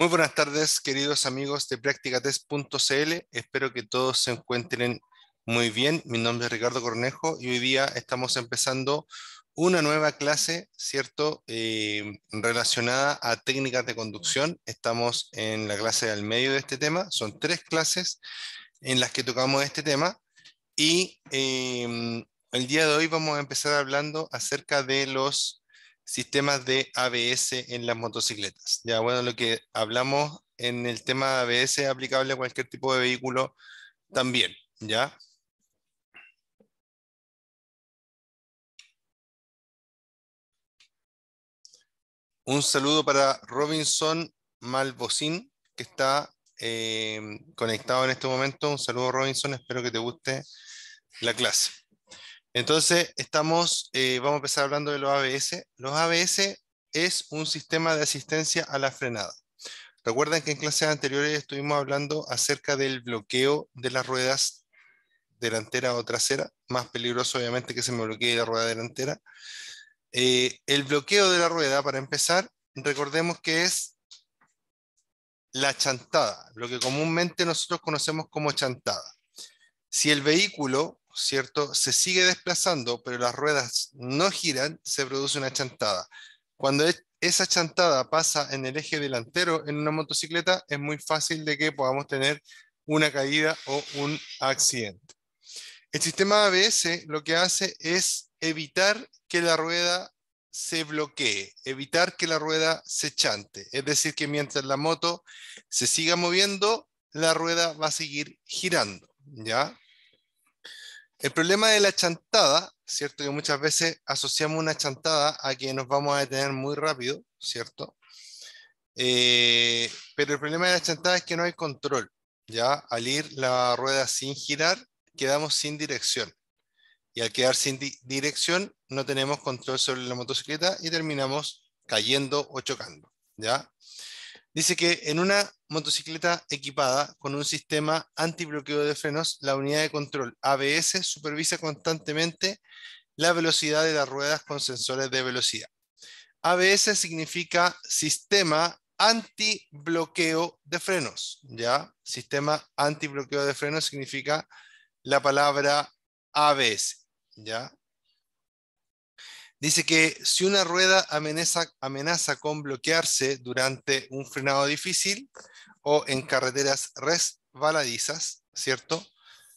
Muy buenas tardes, queridos amigos de Practicatest.cl. Espero que todos se encuentren muy bien. Mi nombre es Ricardo Cornejo y hoy día estamos empezando una nueva clase, ¿cierto? Relacionada a técnicas de conducción. Estamos en la clase del medio de este tema. Son 3 clases en las que tocamos este tema y el día de hoy vamos a empezar hablando acerca de los sistemas de ABS en las motocicletas. Ya, bueno, lo que hablamos en el tema de ABS es aplicable a cualquier tipo de vehículo también, ¿ya? Un saludo para Robinson Malvocín, que está conectado en este momento. Un saludo, Robinson, espero que te guste la clase. Entonces, vamos a empezar hablando de los ABS. Los ABS es un sistema de asistencia a la frenada. Recuerden que en clases anteriores estuvimos hablando acerca del bloqueo de las ruedas delantera o trasera, más peligroso obviamente que se me bloquee la rueda delantera. El bloqueo de la rueda, para empezar, recordemos que es la chantada, lo que comúnmente nosotros conocemos como chantada. Si el vehículo, ¿cierto?, se sigue desplazando, pero las ruedas no giran, se produce una chantada. Cuando esa chantada pasa en el eje delantero en una motocicleta, es muy fácil de que podamos tener una caída o un accidente. El sistema ABS lo que hace es evitar que la rueda se bloquee, evitar que la rueda se chante. Es decir, que mientras la moto se siga moviendo, la rueda va a seguir girando, ¿ya? El problema de la chantada, ¿cierto? Que muchas veces asociamos una chantada a que nos vamos a detener muy rápido, ¿cierto? Pero el problema de la chantada es que no hay control, ¿ya? Al ir la rueda sin girar, quedamos sin dirección. Y al quedar sin dirección, no tenemos control sobre la motocicleta y terminamos cayendo o chocando, ¿ya? Dice que en una motocicleta equipada con un sistema antibloqueo de frenos, la unidad de control ABS supervisa constantemente la velocidad de las ruedas con sensores de velocidad. ABS significa sistema antibloqueo de frenos, ¿ya? Sistema antibloqueo de frenos significa la palabra ABS, ¿ya? Dice que si una rueda amenaza con bloquearse durante un frenado difícil o en carreteras resbaladizas, ¿cierto?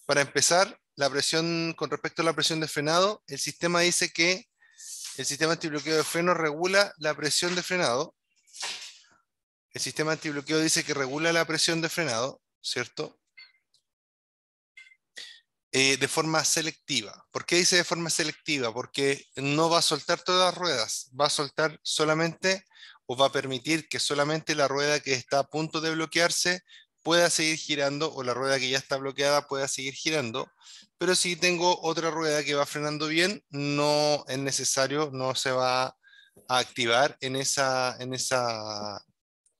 Para empezar, la presión, con respecto a la presión de frenado, el sistema dice que el sistema antibloqueo de freno regula la presión de frenado. El sistema antibloqueo dice que regula la presión de frenado, ¿cierto? De forma selectiva. ¿Por qué dice de forma selectiva? Porque no va a soltar todas las ruedas, va a soltar solamente o va a permitir que solamente la rueda que está a punto de bloquearse pueda seguir girando o la rueda que ya está bloqueada pueda seguir girando. Pero si tengo otra rueda que va frenando bien, no es necesario, no se va a activar en esa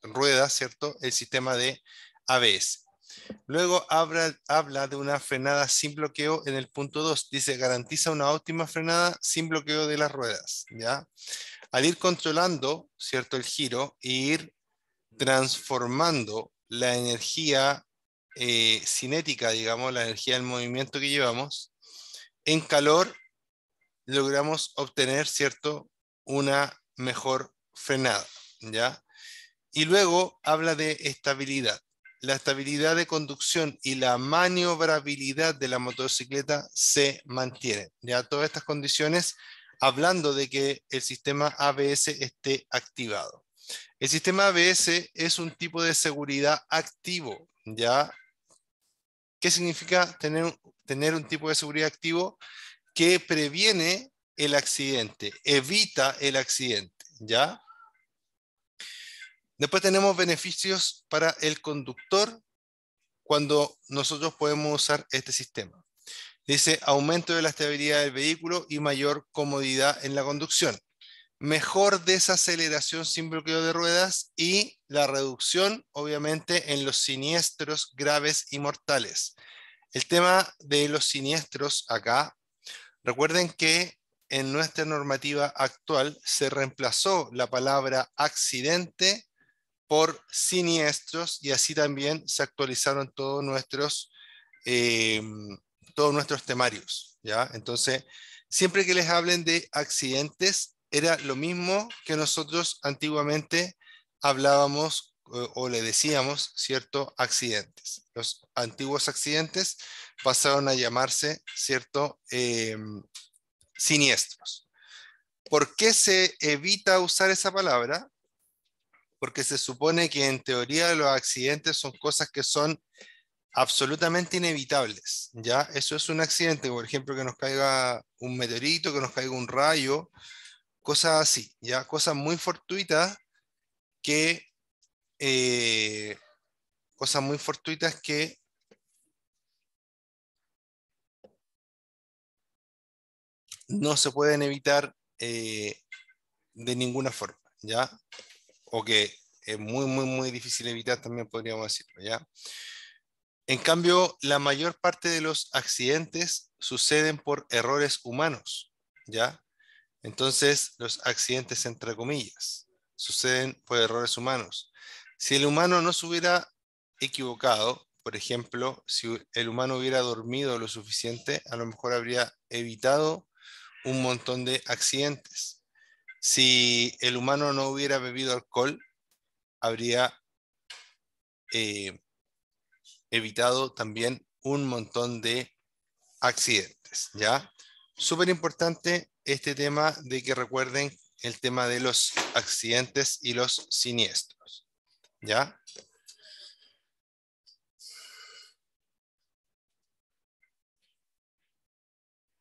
rueda, ¿cierto? El sistema de ABS. Luego habla de una frenada sin bloqueo en el punto 2. Dice, garantiza una óptima frenada sin bloqueo de las ruedas, ¿ya? Al ir controlando, ¿cierto?, el giro e ir transformando la energía cinética, digamos, la energía del movimiento que llevamos, en calor, logramos obtener, ¿cierto?, una mejor frenada, ¿ya? Y luego habla de estabilidad. La estabilidad de conducción y la maniobrabilidad de la motocicleta se mantienen. Ya todas estas condiciones, hablando de que el sistema ABS esté activado. El sistema ABS es un tipo de seguridad activo, ¿ya? ¿Qué significa tener un tipo de seguridad activo? Que previene el accidente, evita el accidente, ¿ya? Después tenemos beneficios para el conductor cuando nosotros podemos usar este sistema. Dice aumento de la estabilidad del vehículo y mayor comodidad en la conducción. Mejor desaceleración sin bloqueo de ruedas y la reducción, obviamente, en los siniestros graves y mortales. El tema de los siniestros acá, recuerden que en nuestra normativa actual se reemplazó la palabra accidente por siniestros, y así también se actualizaron eh, todos nuestros temarios, ¿ya? Entonces, siempre que les hablen de accidentes, era lo mismo que nosotros antiguamente hablábamos o le decíamos, ¿cierto? Accidentes. Los antiguos accidentes pasaron a llamarse, ¿cierto? Siniestros. ¿Por qué se evita usar esa palabra? Porque se supone que en teoría los accidentes son cosas que son absolutamente inevitables, ¿ya? Eso es un accidente, por ejemplo, que nos caiga un meteorito, que nos caiga un rayo, cosas así, ¿ya? Cosas muy fortuitas que, eh, cosas muy fortuitas que no se pueden evitar de ninguna forma, ¿ya? O que es muy, muy, muy difícil evitar también podríamos decirlo, ¿ya? En cambio, la mayor parte de los accidentes suceden por errores humanos, ¿ya? Entonces, los accidentes, entre comillas, suceden por errores humanos. Si el humano no se hubiera equivocado, por ejemplo, si el humano hubiera dormido lo suficiente, a lo mejor habría evitado un montón de accidentes. Si el humano no hubiera bebido alcohol, habría eh, evitado también un montón de accidentes, ¿ya? Súper importante este tema de que recuerden el tema de los accidentes y los siniestros, ¿ya?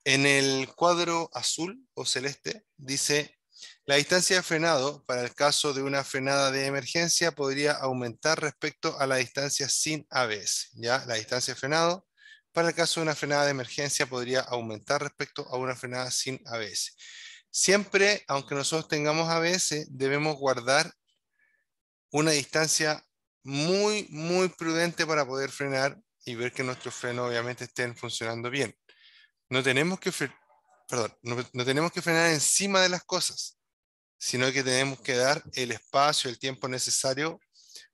En el cuadro azul o celeste dice, la distancia de frenado para el caso de una frenada de emergencia podría aumentar respecto a la distancia sin ABS, ¿ya? La distancia de frenado para el caso de una frenada de emergencia podría aumentar respecto a una frenada sin ABS. Siempre, aunque nosotros tengamos ABS, debemos guardar una distancia muy, muy prudente para poder frenar y ver que nuestros frenos obviamente estén funcionando bien. No tenemos que, perdón, no tenemos que frenar encima de las cosas, sino que tenemos que dar el espacio, el tiempo necesario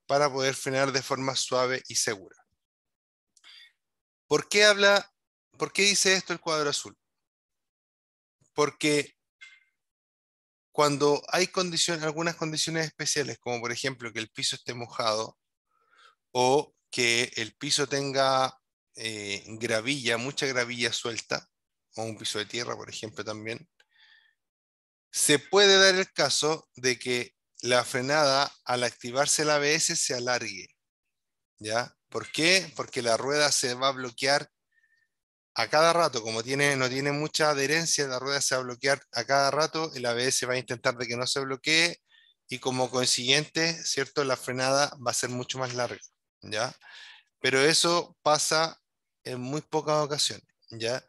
para poder frenar de forma suave y segura. ¿Por qué por qué dice esto el cuadro azul? Porque cuando hay algunas condiciones especiales, como por ejemplo que el piso esté mojado o que el piso tenga gravilla, mucha gravilla suelta, o un piso de tierra, por ejemplo, también, se puede dar el caso de que la frenada, al activarse el ABS, se alargue, ¿ya? ¿Por qué? Porque la rueda se va a bloquear a cada rato, como no tiene mucha adherencia, la rueda se va a bloquear a cada rato, el ABS va a intentar de que no se bloquee y como consiguiente, ¿cierto? La frenada va a ser mucho más larga, ¿ya? Pero eso pasa en muy pocas ocasiones, ¿ya?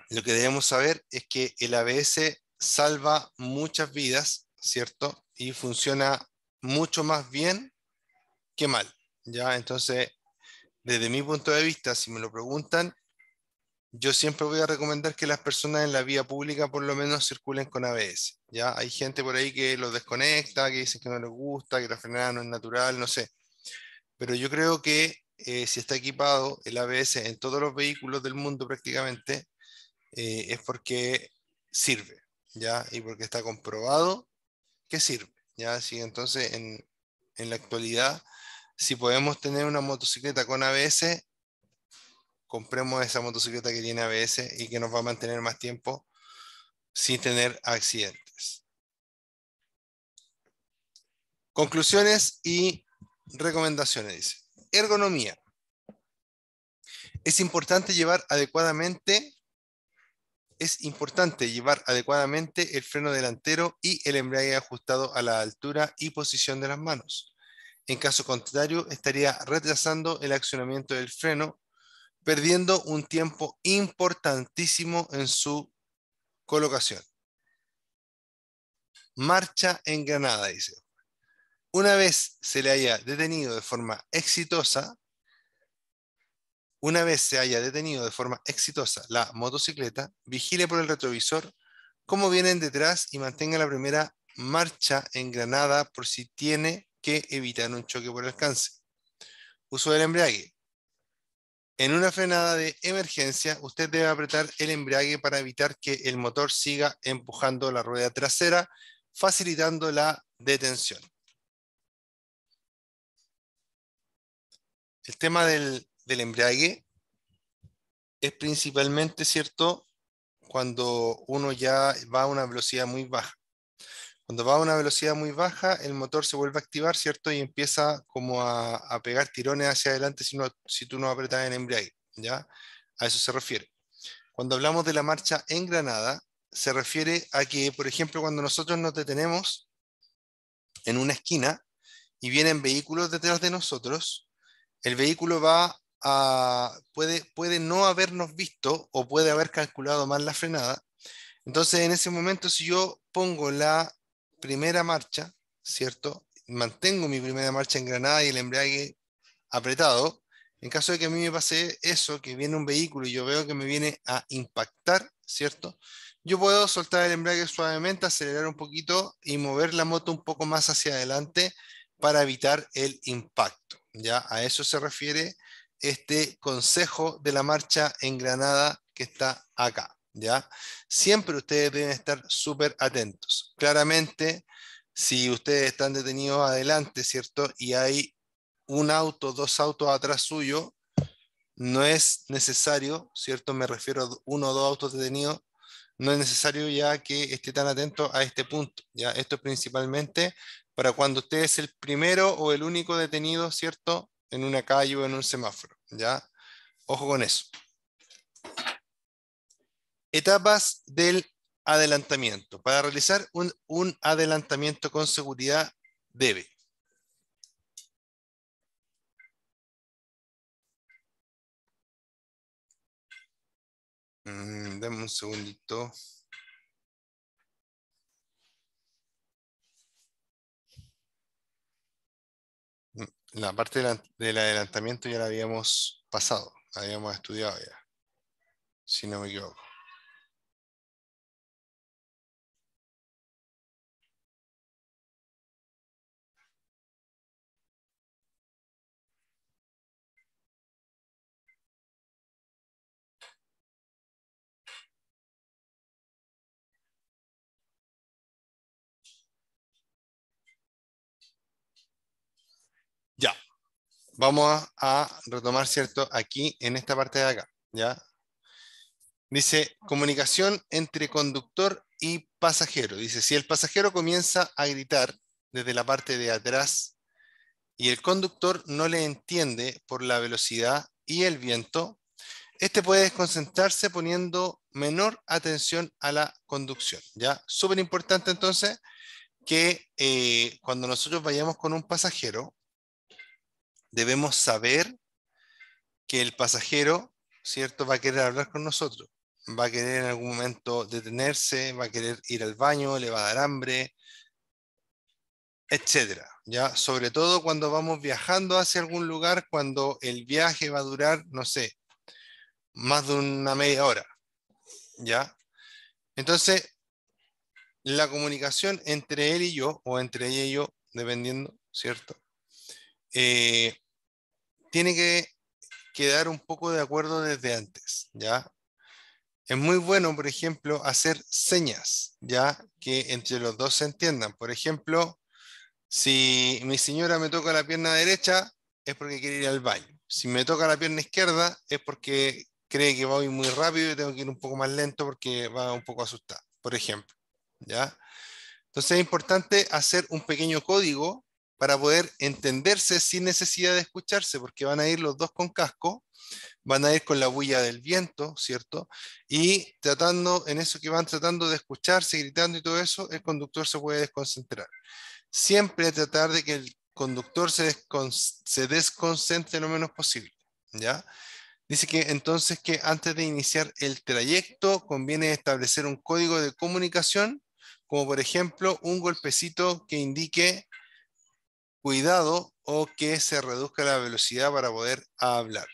Lo que debemos saber es que el ABS salva muchas vidas, ¿cierto? Y funciona mucho más bien que mal, ¿ya? Entonces, desde mi punto de vista, si me lo preguntan, yo siempre voy a recomendar que las personas en la vía pública por lo menos circulen con ABS, ¿ya? Hay gente por ahí que los desconecta, que dice que no les gusta, que la frenada no es natural, no sé. Pero yo creo que si está equipado el ABS en todos los vehículos del mundo prácticamente, es porque sirve, ¿ya? Y porque está comprobado que sirve, ¿ya? Sí, entonces, en la actualidad, si podemos tener una motocicleta con ABS, compremos esa motocicleta que tiene ABS y que nos va a mantener más tiempo sin tener accidentes. Conclusiones y recomendaciones, dice. Ergonomía. Es importante llevar adecuadamente Es importante llevar adecuadamente el freno delantero y el embrague ajustado a la altura y posición de las manos. En caso contrario, estaría retrasando el accionamiento del freno, perdiendo un tiempo importantísimo en su colocación. Marcha engranada, dice. Una vez se le haya detenido de forma exitosa, Una vez se haya detenido de forma exitosa la motocicleta, vigile por el retrovisor cómo vienen detrás y mantenga la primera marcha engranada por si tiene que evitar un choque por alcance. Uso del embrague. En una frenada de emergencia, usted debe apretar el embrague para evitar que el motor siga empujando la rueda trasera, facilitando la detención. El tema del embrague es principalmente, ¿cierto?, cuando uno ya va a una velocidad muy baja. Cuando va a una velocidad muy baja, el motor se vuelve a activar, ¿cierto? Y empieza como a pegar tirones hacia adelante si tú no apretas el embrague, ¿ya? A eso se refiere. Cuando hablamos de la marcha engranada, se refiere a que, por ejemplo, cuando nosotros nos detenemos en una esquina y vienen vehículos detrás de nosotros, el vehículo puede no habernos visto o puede haber calculado mal la frenada. Entonces, en ese momento, si yo pongo la primera marcha, ¿cierto? Mantengo mi primera marcha engranada y el embrague apretado. En caso de que a mí me pase eso, que viene un vehículo y yo veo que me viene a impactar, ¿cierto? Yo puedo soltar el embrague suavemente, acelerar un poquito y mover la moto un poco más hacia adelante para evitar el impacto. ¿Ya? A eso se refiere este consejo de la marcha engranada que está acá. ¿Ya? Siempre ustedes deben estar súper atentos. Claramente, si ustedes están detenidos adelante, ¿cierto? Y hay un auto, dos autos atrás suyo, no es necesario, ¿cierto? Me refiero a uno o dos autos detenidos, no es necesario ya que esté tan atento a este punto, ¿ya? Esto es principalmente para cuando usted es el primero o el único detenido, ¿cierto? En una calle o en un semáforo, ¿ya? Ojo con eso. Etapas del adelantamiento. Para realizar un adelantamiento con seguridad debe. Dame un segundito. La parte del adelantamiento ya la habíamos pasado, la habíamos estudiado ya, si no me equivoco. Ya, vamos a retomar, ¿cierto? Aquí, en esta parte de acá, ¿ya? Dice, comunicación entre conductor y pasajero. Dice, si el pasajero comienza a gritar desde la parte de atrás y el conductor no le entiende por la velocidad y el viento, este puede desconcentrarse poniendo menor atención a la conducción, ¿ya? Súper importante entonces que cuando nosotros vayamos con un pasajero, debemos saber que el pasajero, ¿cierto?, va a querer hablar con nosotros, va a querer en algún momento detenerse, va a querer ir al baño, le va a dar hambre, etcétera, ¿ya? Sobre todo cuando vamos viajando hacia algún lugar, cuando el viaje va a durar, no sé, más de una media hora, ¿ya? Entonces, la comunicación entre él y yo, o entre ella y yo, dependiendo, ¿cierto? Eh, Tiene que quedar un poco de acuerdo desde antes, ¿ya? Es muy bueno, por ejemplo, hacer señas, ¿ya? Que entre los dos se entiendan. Por ejemplo, si mi señora me toca la pierna derecha, es porque quiere ir al baño. Si me toca la pierna izquierda, es porque cree que voy muy rápido y tengo que ir un poco más lento porque va un poco asustada, por ejemplo, ¿ya? Entonces es importante hacer un pequeño código para poder entenderse sin necesidad de escucharse, porque van a ir los dos con casco, van a ir con la bulla del viento, ¿cierto? Y tratando, en eso que van tratando de escucharse, gritando y todo eso, el conductor se puede desconcentrar. Siempre tratar de que el conductor se desconcentre lo menos posible, ¿ya? Dice que entonces que antes de iniciar el trayecto conviene establecer un código de comunicación, como por ejemplo un golpecito que indique cuidado o que se reduzca la velocidad para poder hablar.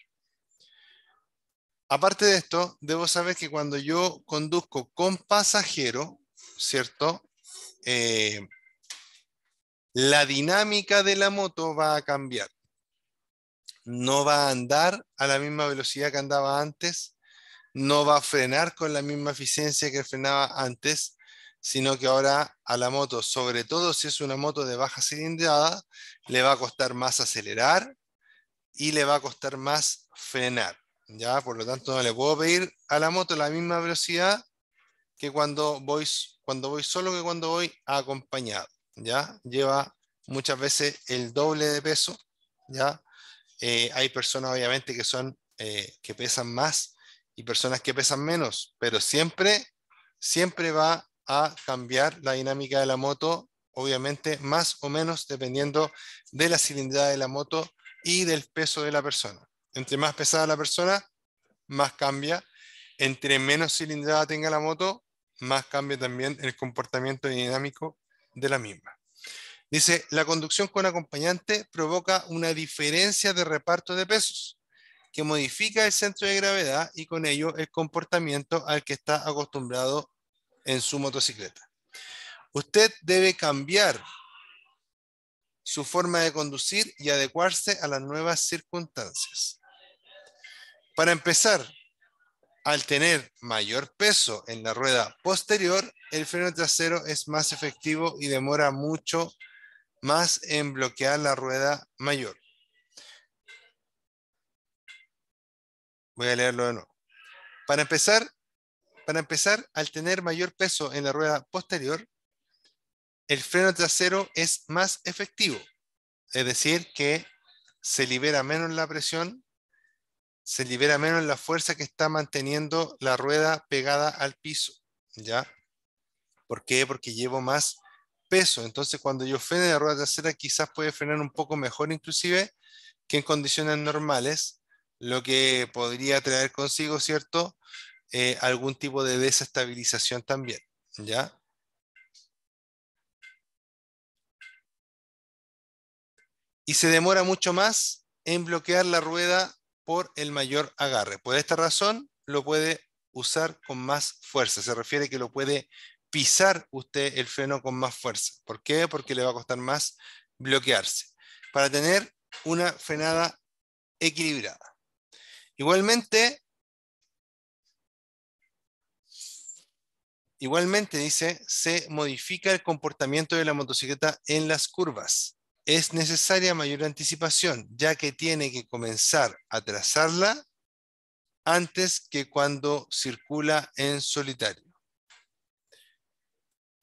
Aparte de esto, debo saber que cuando yo conduzco con pasajero, ¿cierto? la dinámica de la moto va a cambiar. No va a andar a la misma velocidad que andaba antes, no va a frenar con la misma eficiencia que frenaba antes, sino que ahora a la moto, sobre todo si es una moto de baja cilindrada, le va a costar más acelerar y le va a costar más frenar. ¿Ya? Por lo tanto, no le puedo pedir a la moto la misma velocidad que cuando voy solo que cuando voy acompañado. ¿Ya? Lleva muchas veces el doble de peso. ¿Ya? Hay personas obviamente que pesan más y personas que pesan menos, pero siempre va a cambiar la dinámica de la moto, obviamente más o menos dependiendo de la cilindrada de la moto y del peso de la persona. Entre más pesada la persona, más cambia. Entre menos cilindrada tenga la moto, más cambia también el comportamiento dinámico de la misma. Dice, la conducción con acompañante provoca una diferencia de reparto de pesos que modifica el centro de gravedad y con ello el comportamiento al que está acostumbrado en su motocicleta. Usted debe cambiar su forma de conducir y adecuarse a las nuevas circunstancias. Para empezar, al tener mayor peso en la rueda posterior, el freno trasero es más efectivo y demora mucho más en bloquear la rueda mayor. Voy a leerlo de nuevo. Para empezar, al tener mayor peso en la rueda posterior, el freno trasero es más efectivo. Es decir, que se libera menos la presión, se libera menos la fuerza que está manteniendo la rueda pegada al piso. ¿Ya? ¿Por qué? Porque llevo más peso. Entonces, cuando yo frene la rueda trasera, quizás puede frenar un poco mejor inclusive que en condiciones normales, lo que podría traer consigo, ¿cierto? Algún tipo de desestabilización también, ¿ya? Y se demora mucho más en bloquear la rueda por el mayor agarre. Por esta razón, lo puede usar con más fuerza. Se refiere que lo puede pisar usted el freno con más fuerza. ¿Por qué? Porque le va a costar más bloquearse. Para tener una frenada equilibrada. Igualmente, dice, se modifica el comportamiento de la motocicleta en las curvas. Es necesaria mayor anticipación, ya que tiene que comenzar a trazarla antes que cuando circula en solitario.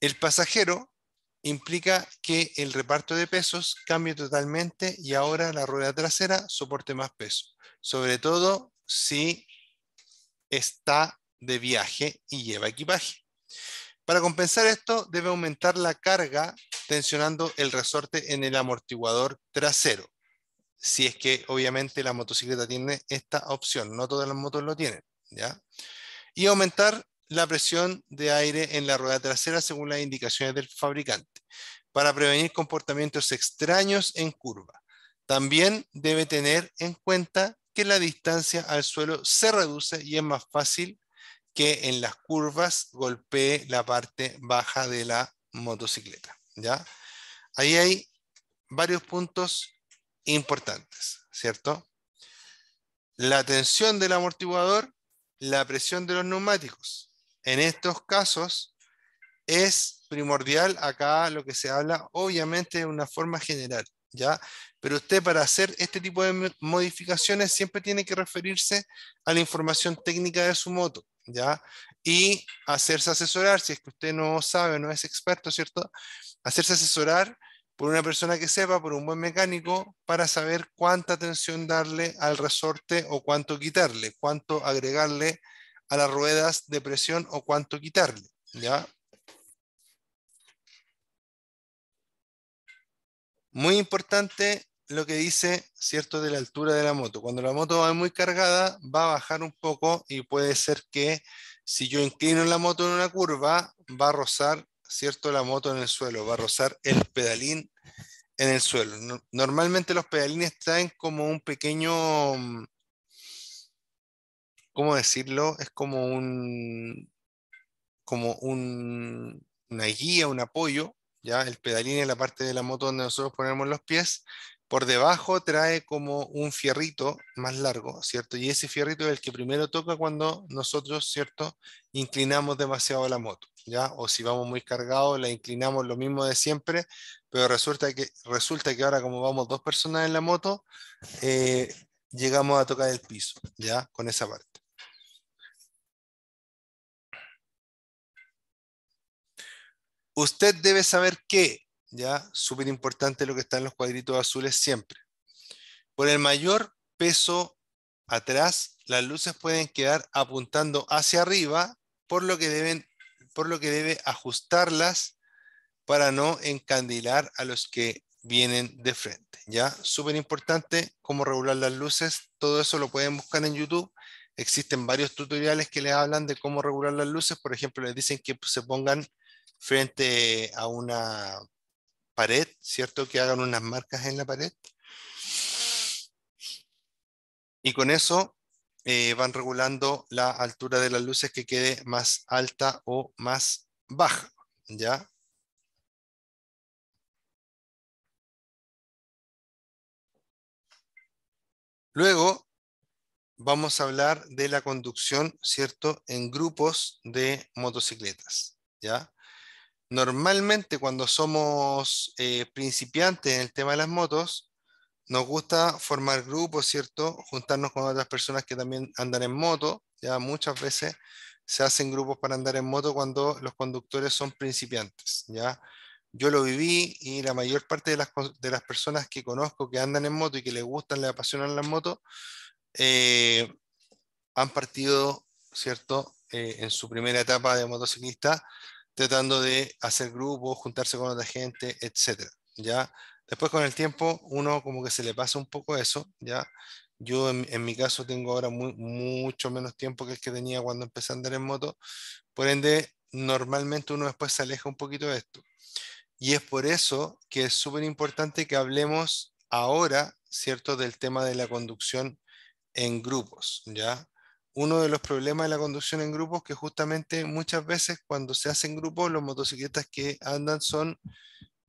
El pasajero implica que el reparto de pesos cambie totalmente y ahora la rueda trasera soporte más peso, sobre todo si está de viaje y lleva equipaje. Para compensar esto, debe aumentar la carga tensionando el resorte en el amortiguador trasero. Si es que obviamente la motocicleta tiene esta opción, no todas las motos lo tienen, ¿ya? Y aumentar la presión de aire en la rueda trasera según las indicaciones del fabricante, para prevenir comportamientos extraños en curva. También debe tener en cuenta que la distancia al suelo se reduce y es más fácil que en las curvas golpee la parte baja de la motocicleta, ¿ya? Ahí hay varios puntos importantes, ¿cierto? La tensión del amortiguador, la presión de los neumáticos. En estos casos es primordial acá lo que se habla, obviamente de una forma general, ¿ya? Pero usted para hacer este tipo de modificaciones siempre tiene que referirse a la información técnica de su moto, ¿ya? Y hacerse asesorar, si es que usted no sabe, no es experto, ¿cierto? Hacerse asesorar por una persona que sepa, por un buen mecánico, para saber cuánta tensión darle al resorte o cuánto quitarle, cuánto agregarle a las ruedas de presión o cuánto quitarle, ¿ya? Muy importante lo que dice, ¿cierto?, de la altura de la moto. Cuando la moto va muy cargada, va a bajar un poco y puede ser que si yo inclino la moto en una curva, va a rozar, ¿cierto?, la moto en el suelo, va a rozar el pedalín en el suelo. Normalmente los pedalines traen como un pequeño, ¿cómo decirlo? Es como una guía, un apoyo ¿ya? El pedalín es la parte de la moto donde nosotros ponemos los pies. Por debajo trae como un fierrito más largo, ¿cierto? Y ese fierrito es el que primero toca cuando nosotros, ¿cierto? Inclinamos demasiado la moto, ¿ya? O si vamos muy cargados, la inclinamos lo mismo de siempre, pero resulta que ahora como vamos dos personas en la moto, eh, llegamos a tocar el piso, ¿ya? Con esa parte. Usted debe saber que, ¿ya? Súper importante lo que está en los cuadritos azules siempre. Por el mayor peso atrás, las luces pueden quedar apuntando hacia arriba, por lo que debe ajustarlas para no encandilar a los que vienen de frente. ¿Ya? Súper importante cómo regular las luces. Todo eso lo pueden buscar en YouTube. Existen varios tutoriales que les hablan de cómo regular las luces. Por ejemplo, les dicen que se pongan frente a una pared, ¿cierto? Que hagan unas marcas en la pared. Y con eso van regulando la altura de las luces que quede más alta o más baja. ¿Ya? Luego vamos a hablar de la conducción, ¿cierto? En grupos de motocicletas, ¿ya? Normalmente cuando somos principiantes en el tema de las motos, nos gusta formar grupos, ¿cierto? Juntarnos con otras personas que también andan en moto, ya muchas veces se hacen grupos para andar en moto cuando los conductores son principiantes, ¿ya? Yo lo viví y la mayor parte de las personas que conozco que andan en moto y que les gustan, les apasionan las motos, eh, han partido, ¿cierto? En su primera etapa de motociclista, tratando de hacer grupos, juntarse con otra gente, etcétera, ¿ya? Después con el tiempo uno como que se le pasa un poco eso, ¿ya? Yo en mi caso tengo ahora mucho menos tiempo que el que tenía cuando empecé a andar en moto, por ende normalmente uno después se aleja un poquito de esto. Y es por eso que es súper importante que hablemos ahora, ¿cierto? Del tema de la conducción en grupos, ¿ya? Uno de los problemas de la conducción en grupos es que justamente muchas veces cuando se hacen grupos, los motocicletas que andan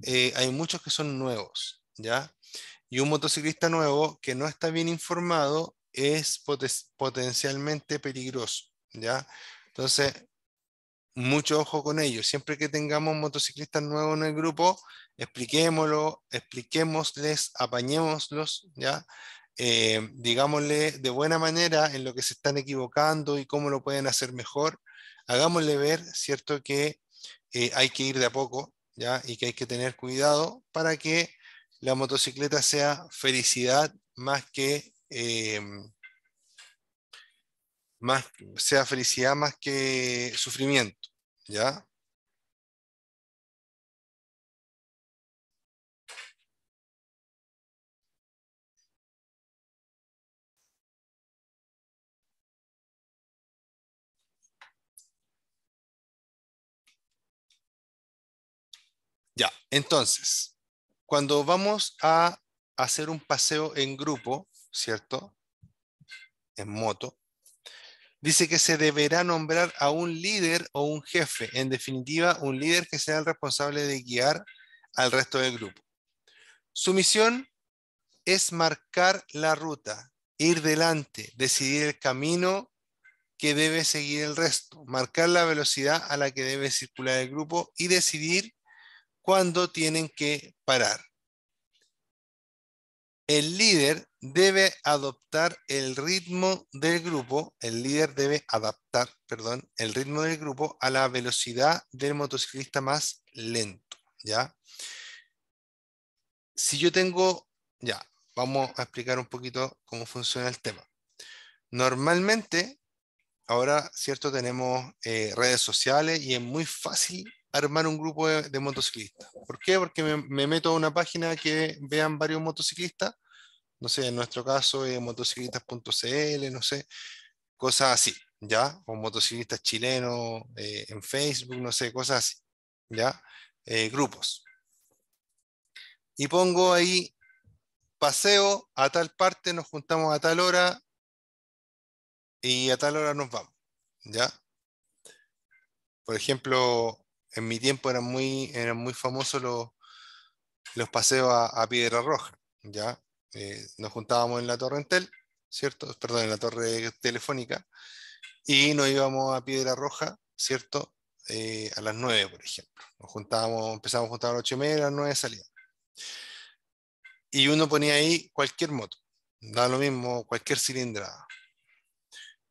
hay muchos que son nuevos, ¿ya? Y un motociclista nuevo que no está bien informado es potencialmente peligroso, ¿ya? Entonces, mucho ojo con ello. Siempre que tengamos motociclistas nuevos en el grupo, expliquémoslo, expliquémosles, apañémoslos, ¿ya? Digámosle de buena manera en lo que se están equivocando y cómo lo pueden hacer mejor. Hagámosle ver, ¿cierto?, que hay que ir de a poco, ¿ya? Y que hay que tener cuidado para que la motocicleta sea felicidad más, sea felicidad más que sufrimiento, ¿ya? Ya, entonces, cuando vamos a hacer un paseo en grupo, ¿cierto? En moto, dice que se deberá nombrar a un líder o un jefe, en definitiva, un líder que sea el responsable de guiar al resto del grupo. Su misión es marcar la ruta, ir delante, decidir el camino que debe seguir el resto, marcar la velocidad a la que debe circular el grupo y decidir cuándo tienen que parar. El líder debe adoptar el ritmo del grupo, el líder debe adaptar, perdón, el ritmo del grupo a la velocidad del motociclista más lento, ¿ya? Si yo tengo, ya, vamos a explicar un poquito cómo funciona el tema. Normalmente, ahora, ¿cierto? Tenemos redes sociales y es muy fácil armar un grupo de motociclistas. ¿Por qué? Porque me meto a una página que vean varios motociclistas, no sé, en nuestro caso, motociclistas.cl, no sé, cosas así, ¿ya? O motociclistas chilenos en Facebook, no sé, cosas así, ¿ya? Grupos. Y pongo ahí paseo a tal parte, nos juntamos a tal hora y a tal hora nos vamos, ¿ya? Por ejemplo, En mi tiempo eran muy famosos los paseos a Piedra Roja, ¿ya? Nos juntábamos en la Torre Entel, ¿cierto? Perdón, en la Torre Telefónica, y nos íbamos a Piedra Roja, ¿cierto? A las 9, por ejemplo. Nos juntábamos, empezamos a juntar a las 8:30, a las 9 salíamos. Y uno ponía ahí cualquier moto, da lo mismo, cualquier cilindrada.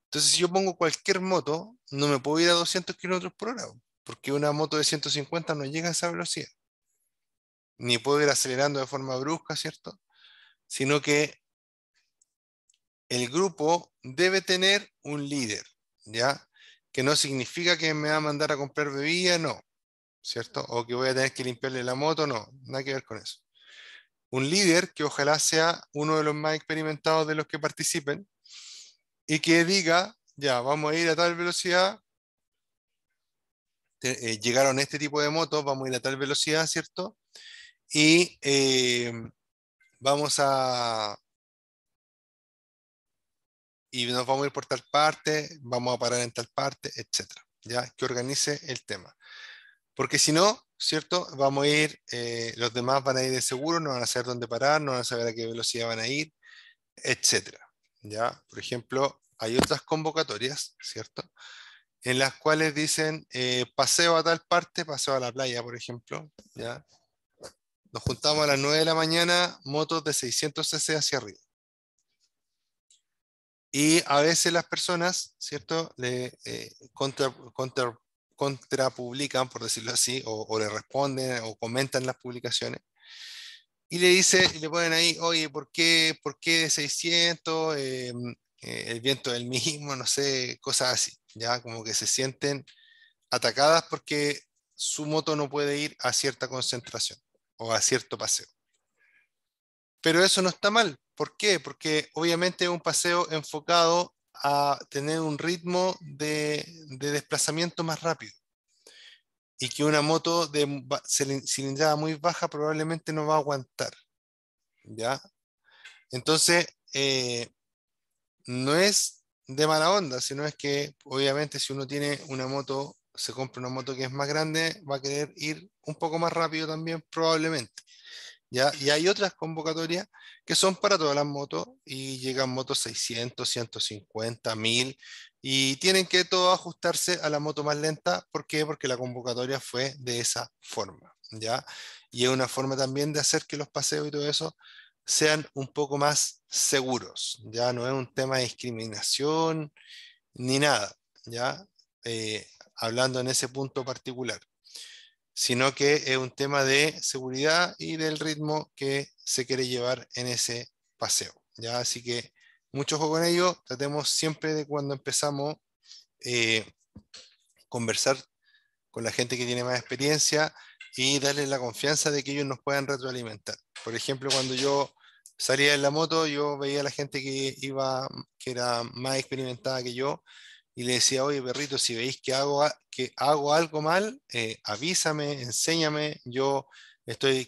Entonces, si yo pongo cualquier moto, no me puedo ir a 200 kilómetros por hora, porque una moto de 150 no llega a esa velocidad. Ni puedo ir acelerando de forma brusca, ¿cierto? Sino que el grupo debe tener un líder, ¿ya? Que no significa que me va a mandar a comprar bebida, no, ¿cierto? O que voy a tener que limpiarle la moto, no, nada que ver con eso. Un líder que ojalá sea uno de los más experimentados de los que participen y que diga, ya, vamos a ir a tal velocidad, llegaron este tipo de motos, vamos a ir a tal velocidad, ¿cierto? Y vamos a, y nos vamos a ir por tal parte, vamos a parar en tal parte, etcétera. Ya, que organice el tema. Porque si no, ¿cierto? Vamos a ir, los demás van a ir de seguro, no van a saber dónde parar, no van a saber a qué velocidad van a ir, etcétera. Ya, por ejemplo, hay otras convocatorias, ¿cierto? En las cuales dicen paseo a tal parte, paseo a la playa, por ejemplo, ¿ya? Nos juntamos a las 9 de la mañana, motos de 600 cc hacia arriba. Y a veces las personas, ¿cierto? Le contrapublican, por decirlo así, o le responden o comentan las publicaciones. Y le dice, y le ponen ahí, oye, por qué de 600? El viento del mismo, no sé, cosas así. Ya como que se sienten atacadas porque su moto no puede ir a cierta concentración o a cierto paseo. Pero eso no está mal. ¿Por qué? Porque obviamente es un paseo enfocado a tener un ritmo de desplazamiento más rápido y que una moto de cilindrada muy baja probablemente no va a aguantar, ¿ya? Entonces, no es de mala onda, sino es que obviamente si uno tiene una moto, se compra una moto que es más grande, va a querer ir un poco más rápido también probablemente. ¿Ya? Y hay otras convocatorias que son para todas las motos y llegan motos 600, 150, 1000 y tienen que todo ajustarse a la moto más lenta. ¿Por qué? Porque la convocatoria fue de esa forma, ¿ya? Y es una forma también de hacer que los paseos y todo eso sean un poco más seguros, ¿ya? No es un tema de discriminación ni nada, ¿ya? Hablando en ese punto particular, sino que es un tema de seguridad y del ritmo que se quiere llevar en ese paseo, ¿ya? Así que mucho ojo con ello, tratemos siempre de cuando empezamos eh, conversar con la gente que tiene más experiencia y darles la confianza de que ellos nos puedan retroalimentar. Por ejemplo, cuando yo salía en la moto, yo veía a la gente que iba, que era más experimentada que yo, y le decía, oye, perrito, si veis que hago algo mal, avísame, enséñame, yo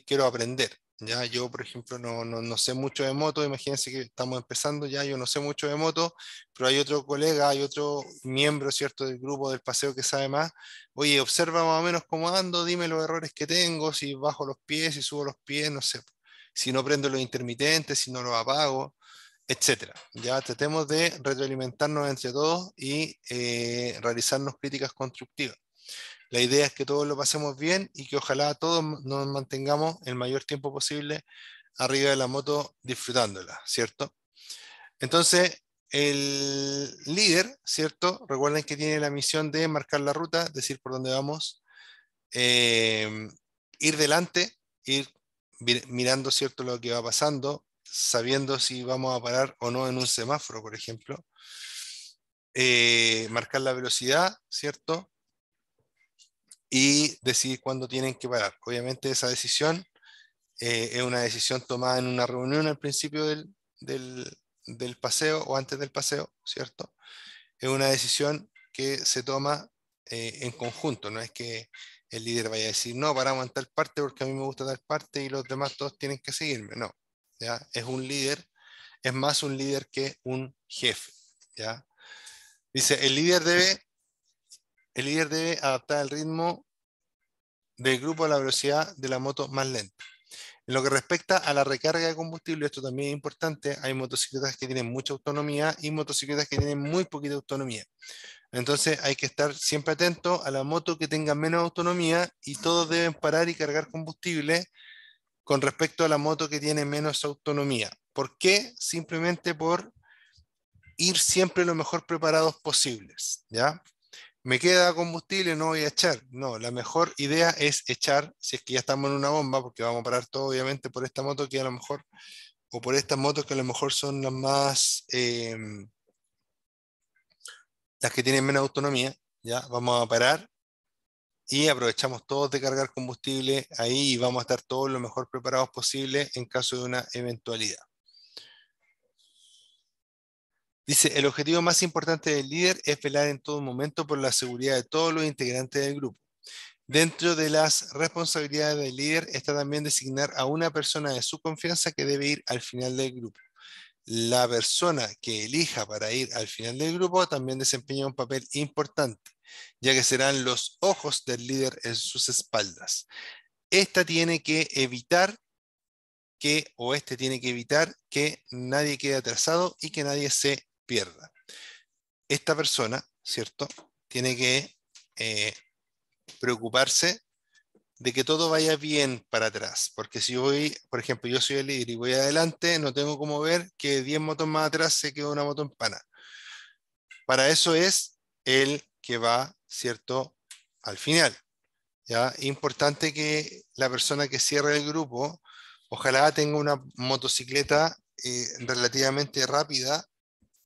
quiero aprender. Ya, yo, por ejemplo, no sé mucho de moto, imagínense que estamos empezando ya, yo no sé mucho de moto, pero hay otro colega, hay otro miembro, ¿cierto?, del grupo del paseo que sabe más. Oye, observa más o menos cómo ando, dime los errores que tengo, si bajo los pies, si subo los pies, no sé, si no prendo los intermitentes, si no los apago, etcétera. Ya tratemos de retroalimentarnos entre todos y realizarnos críticas constructivas. La idea es que todos lo pasemos bien y que ojalá todos nos mantengamos el mayor tiempo posible arriba de la moto disfrutándola, ¿cierto? Entonces, el líder, ¿cierto? Recuerden que tiene la misión de marcar la ruta, decir por dónde vamos, eh, ir delante, ir mirando, ¿cierto?, lo que va pasando, sabiendo si vamos a parar o no en un semáforo, por ejemplo, marcar la velocidad, ¿cierto? Y decidir cuándo tienen que parar. Obviamente esa decisión es una decisión tomada en una reunión al principio del paseo o antes del paseo, ¿cierto? Es una decisión que se toma en conjunto, no es que el líder vaya a decir, no, paramos en tal parte porque a mí me gusta tal parte y los demás todos tienen que seguirme, no, ¿ya? Es un líder, es más un líder que un jefe, ¿ya? Dice, el líder debe adaptar el ritmo del grupo a la velocidad de la moto más lenta. En lo que respecta a la recarga de combustible, esto también es importante. Hay motocicletas que tienen mucha autonomía y motocicletas que tienen muy poquita autonomía. Entonces hay que estar siempre atento a la moto que tenga menos autonomía y todos deben parar y cargar combustible con respecto a la moto que tiene menos autonomía. ¿Por qué? Simplemente por ir siempre lo mejor preparados posibles, ¿ya? Me queda combustible, no voy a echar. No, la mejor idea es echar si es que ya estamos en una bomba, porque vamos a parar todo obviamente por esta moto que a lo mejor, o por estas motos que a lo mejor son las más, las que tienen menos autonomía, ¿ya? Vamos a parar y aprovechamos todos de cargar combustible ahí y vamos a estar todos lo mejor preparados posible en caso de una eventualidad. Dice, el objetivo más importante del líder es velar en todo momento por la seguridad de todos los integrantes del grupo. Dentro de las responsabilidades del líder está también designar a una persona de su confianza que debe ir al final del grupo. La persona que elija para ir al final del grupo también desempeña un papel importante, ya que serán los ojos del líder en sus espaldas. Esta tiene que evitar este tiene que evitar que nadie quede atrasado y que nadie se pierda. Esta persona, ¿cierto? Tiene que preocuparse de que todo vaya bien para atrás, porque si voy, por ejemplo, yo soy el líder y voy adelante, no tengo como ver que 10 motos más atrás se quedó una moto en pana. Para eso es el que va, ¿cierto? Al final. ¿Ya? Importante que la persona que cierre el grupo, ojalá tenga una motocicleta relativamente rápida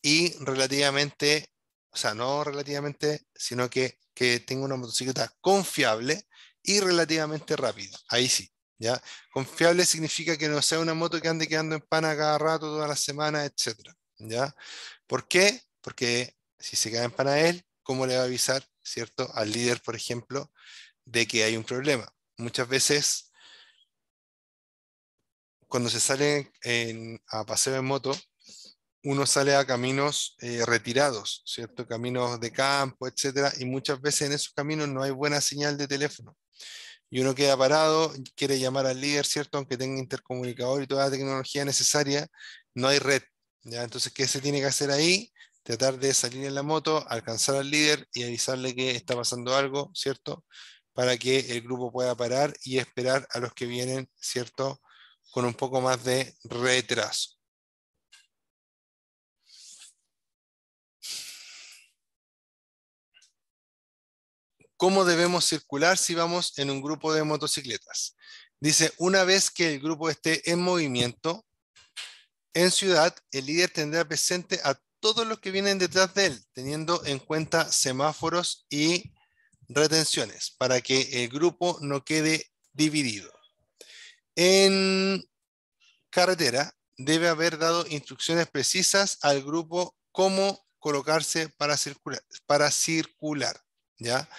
y relativamente, o sea, no relativamente, sino que tenga una motocicleta confiable y relativamente rápida. Ahí sí, ¿ya? Confiable significa que no sea una moto que ande quedando en pana cada rato, todas las semanas, etcétera, ¿ya? ¿Por qué? Porque si se queda en pana él, ¿cómo le va a avisar, cierto, al líder, por ejemplo, de que hay un problema? Muchas veces, cuando se sale a paseo en moto, uno sale a caminos retirados, ¿cierto? Caminos de campo, etcétera, y muchas veces en esos caminos no hay buena señal de teléfono. Y uno queda parado, quiere llamar al líder, ¿cierto? Aunque tenga intercomunicador y toda la tecnología necesaria, no hay red, ¿ya? Entonces, ¿qué se tiene que hacer ahí? Tratar de salir en la moto, alcanzar al líder y avisarle que está pasando algo, ¿cierto? Para que el grupo pueda parar y esperar a los que vienen, ¿cierto? Con un poco más de retraso. ¿Cómo debemos circular si vamos en un grupo de motocicletas? Dice, una vez que el grupo esté en movimiento, en ciudad, el líder tendrá presente a todos los que vienen detrás de él, teniendo en cuenta semáforos y retenciones, para que el grupo no quede dividido. En carretera, debe haber dado instrucciones precisas al grupo cómo colocarse para circular, ¿ya?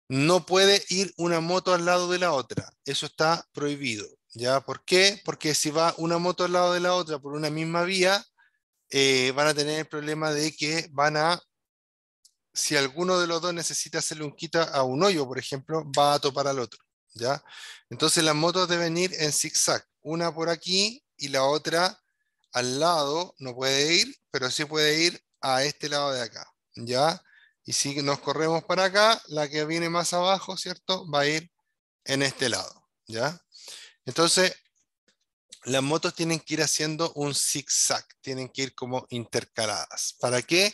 No puede ir una moto al lado de la otra. Eso está prohibido. ¿Ya? ¿Por qué? Porque si va una moto al lado de la otra por una misma vía, van a tener el problema de que si alguno de los dos necesita hacerle un quita a un hoyo, por ejemplo, va a topar al otro. ¿Ya? Entonces las motos deben ir en zigzag. Una por aquí y la otra al lado. No puede ir, pero sí puede ir a este lado de acá. ¿Ya? Y si nos corremos para acá, la que viene más abajo, ¿cierto? Va a ir en este lado, ¿ya? Entonces, las motos tienen que ir haciendo un zigzag, tienen que ir como intercaladas. ¿Para qué?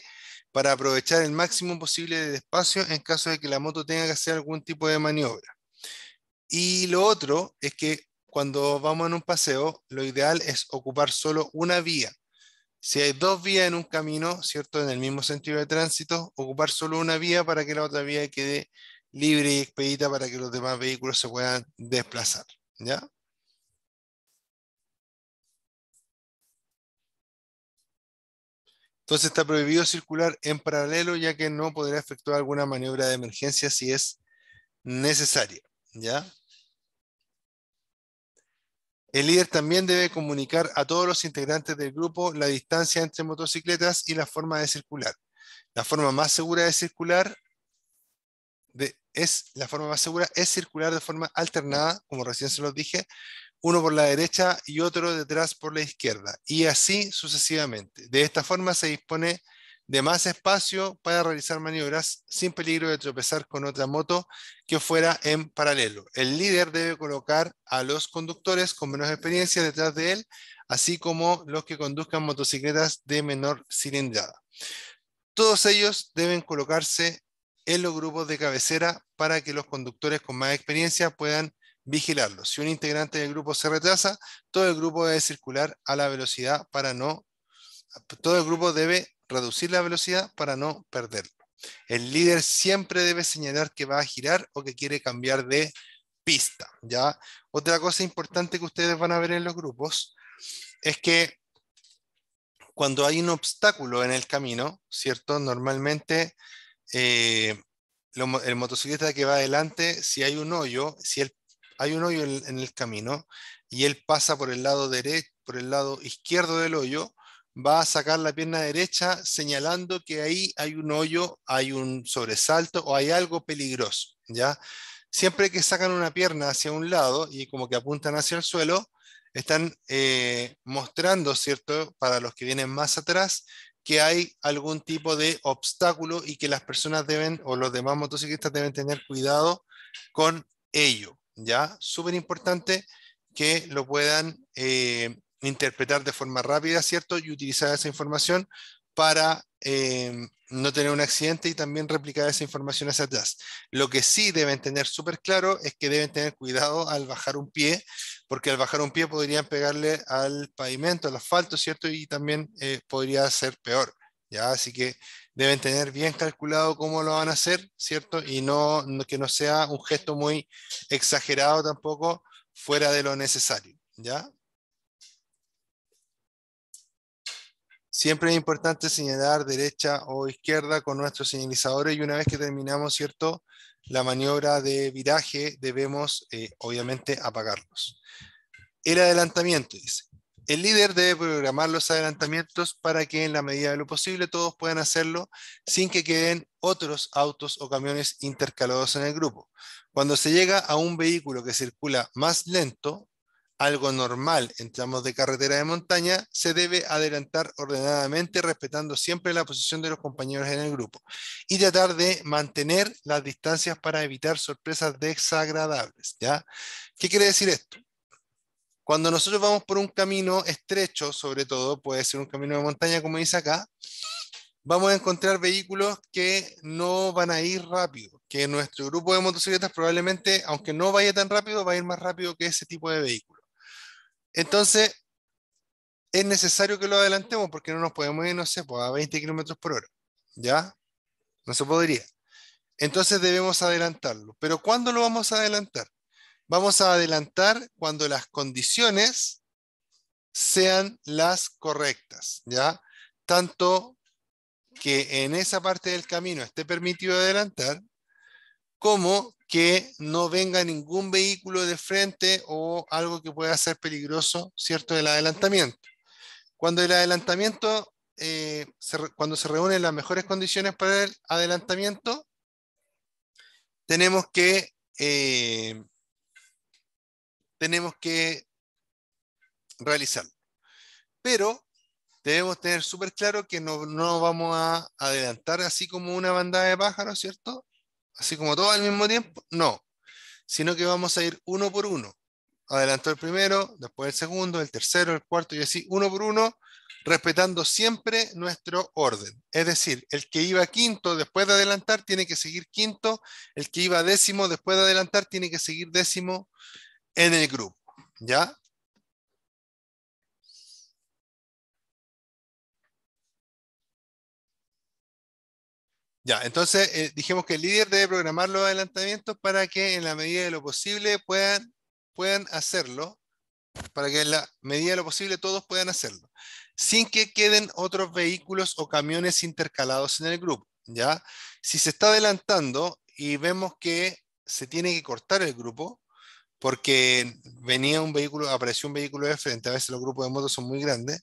Para aprovechar el máximo posible de espacio en caso de que la moto tenga que hacer algún tipo de maniobra. Y lo otro es que cuando vamos en un paseo, lo ideal es ocupar solo una vía. Si hay dos vías en un camino, ¿cierto? En el mismo sentido de tránsito, ocupar solo una vía para que la otra vía quede libre y expedita para que los demás vehículos se puedan desplazar, ¿ya? Entonces está prohibido circular en paralelo ya que no podrá efectuar alguna maniobra de emergencia si es necesaria, ¿ya? El líder también debe comunicar a todos los integrantes del grupo la distancia entre motocicletas y la forma de circular. La forma más segura de circular la forma más segura es circular de forma alternada, como recién se los dije, uno por la derecha y otro detrás por la izquierda, y así sucesivamente. De esta forma se dispone de más espacio para realizar maniobras sin peligro de tropezar con otra moto que fuera en paralelo. El líder debe colocar a los conductores con menos experiencia detrás de él, así como los que conduzcan motocicletas de menor cilindrada. Todos ellos deben colocarse en los grupos de cabecera para que los conductores con más experiencia puedan vigilarlos. Si un integrante del grupo se retrasa, todo el grupo debe circular a la velocidad para no, todo el grupo debe reducir la velocidad para no perderlo. El líder siempre debe señalar que va a girar o que quiere cambiar de pista, ¿ya? Otra cosa importante que ustedes van a ver en los grupos es que cuando hay un obstáculo en el camino, ¿cierto? Normalmente el motociclista que va adelante, si hay un hoyo, hay un hoyo en el camino y él pasa por el lado derecho, por el lado izquierdo del hoyo, va a sacar la pierna derecha señalando que ahí hay un hoyo, hay un sobresalto o hay algo peligroso, ¿ya? Siempre que sacan una pierna hacia un lado y como que apuntan hacia el suelo, están mostrando, ¿cierto? Para los que vienen más atrás, que hay algún tipo de obstáculo y que las personas deben, o los demás motociclistas deben tener cuidado con ello, ¿ya? Súper importante que lo puedan interpretar de forma rápida, ¿cierto? Y utilizar esa información para no tener un accidente y también replicar esa información hacia atrás. Lo que sí deben tener súper claro es que deben tener cuidado al bajar un pie, porque al bajar un pie podrían pegarle al pavimento, al asfalto, ¿cierto? Y también podría ser peor, ¿ya? Así que deben tener bien calculado cómo lo van a hacer, ¿cierto? Y que no sea un gesto muy exagerado tampoco, fuera de lo necesario, ¿ya? Siempre es importante señalar derecha o izquierda con nuestros señalizadores y una vez que terminamos, ¿cierto? La maniobra de viraje debemos, obviamente, apagarlos. El adelantamiento, dice. El líder debe programar los adelantamientos para que en la medida de lo posible todos puedan hacerlo sin que queden otros autos o camiones intercalados en el grupo. Cuando se llega a un vehículo que circula más lento, algo normal en tramos de carretera de montaña, se debe adelantar ordenadamente respetando siempre la posición de los compañeros en el grupo y tratar de mantener las distancias para evitar sorpresas desagradables, ¿ya? ¿Qué quiere decir esto? Cuando nosotros vamos por un camino estrecho, sobre todo, puede ser un camino de montaña, como dice acá, vamos a encontrar vehículos que no van a ir rápido, que nuestro grupo de motocicletas probablemente, aunque no vaya tan rápido, va a ir más rápido que ese tipo de vehículo. Entonces, es necesario que lo adelantemos porque no nos podemos ir, no sé, pues a 20 kilómetros por hora. ¿Ya? No se podría. Entonces debemos adelantarlo. Pero ¿cuándo lo vamos a adelantar? Vamos a adelantar cuando las condiciones sean las correctas, ¿ya? Tanto que en esa parte del camino esté permitido adelantar, como que no venga ningún vehículo de frente o algo que pueda ser peligroso, ¿cierto? Del adelantamiento. Cuando el adelantamiento, cuando se reúnen las mejores condiciones para el adelantamiento, tenemos que, eh, tenemos que realizarlo. Pero debemos tener súper claro que no vamos a adelantar así como una bandada de pájaros, ¿cierto? Así como todo al mismo tiempo, no, sino que vamos a ir uno por uno. Adelantó el primero, después el segundo, el tercero, el cuarto y así, uno por uno, respetando siempre nuestro orden. Es decir, el que iba quinto después de adelantar tiene que seguir quinto, el que iba décimo después de adelantar tiene que seguir décimo en el grupo. ¿Ya? Ya, entonces dijimos que el líder debe programar los adelantamientos para que en la medida de lo posible puedan hacerlo, para que en la medida de lo posible todos puedan hacerlo, sin que queden otros vehículos o camiones intercalados en el grupo, ¿ya? Si se está adelantando y vemos que se tiene que cortar el grupo, porque venía un vehículo, apareció un vehículo de frente, a veces los grupos de motos son muy grandes,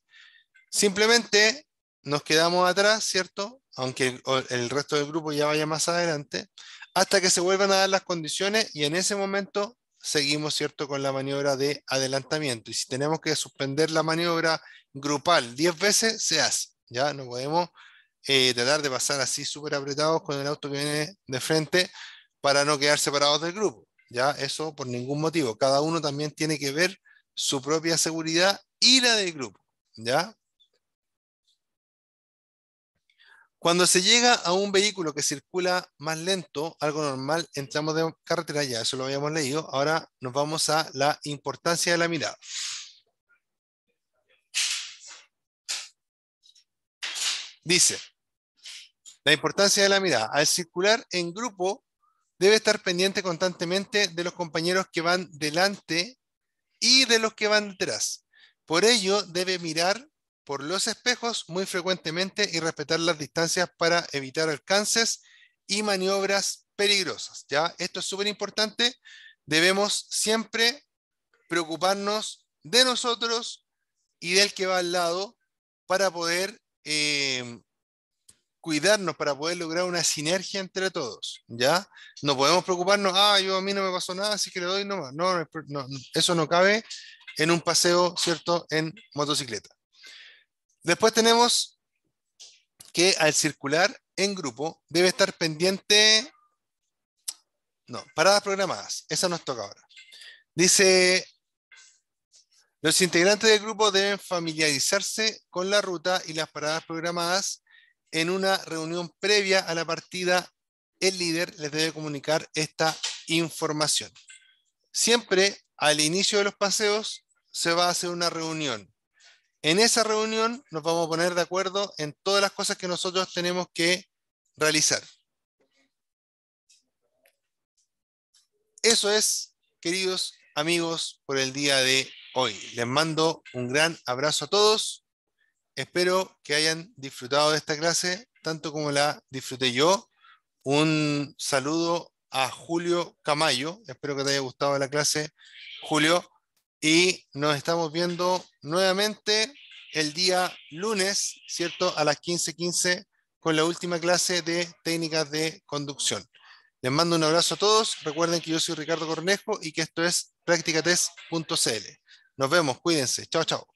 simplemente nos quedamos atrás, ¿cierto? Aunque el resto del grupo ya vaya más adelante, hasta que se vuelvan a dar las condiciones y en ese momento seguimos, ¿cierto?, con la maniobra de adelantamiento. Y si tenemos que suspender la maniobra grupal 10 veces, se hace. Ya no podemos tratar de pasar así súper apretados con el auto que viene de frente para no quedar separados del grupo. Ya eso por ningún motivo. Cada uno también tiene que ver su propia seguridad y la del grupo. ¿Ya? Cuando se llega a un vehículo que circula más lento, algo normal, entramos de carretera, ya eso lo habíamos leído. Ahora nos vamos a la importancia de la mirada. Dice, la importancia de la mirada. Al circular en grupo, debe estar pendiente constantemente de los compañeros que van delante y de los que van detrás. Por ello, debe mirar por los espejos muy frecuentemente y respetar las distancias para evitar alcances y maniobras peligrosas. ¿Ya? Esto es súper importante. Debemos siempre preocuparnos de nosotros y del que va al lado para poder cuidarnos, para poder lograr una sinergia entre todos, ¿ya? No podemos preocuparnos, yo a mí no me pasó nada, así que le doy nomás. No, eso no cabe en un paseo, ¿cierto?, en motocicleta. Después tenemos que al circular en grupo debe estar pendiente, no, paradas programadas, esa nos toca ahora. Dice, los integrantes del grupo deben familiarizarse con la ruta y las paradas programadas en una reunión previa a la partida. El líder les debe comunicar esta información. Siempre al inicio de los paseos se va a hacer una reunión. En esa reunión nos vamos a poner de acuerdo en todas las cosas que nosotros tenemos que realizar. Eso es, queridos amigos, por el día de hoy. Les mando un gran abrazo a todos. Espero que hayan disfrutado de esta clase tanto como la disfruté yo. Un saludo a Julio Camayo. Espero que te haya gustado la clase, Julio. Y nos estamos viendo nuevamente el día lunes, ¿cierto? A las 15:15 con la última clase de técnicas de conducción. Les mando un abrazo a todos. Recuerden que yo soy Ricardo Cornejo y que esto es practicatest.cl. Nos vemos, cuídense. Chao, chao.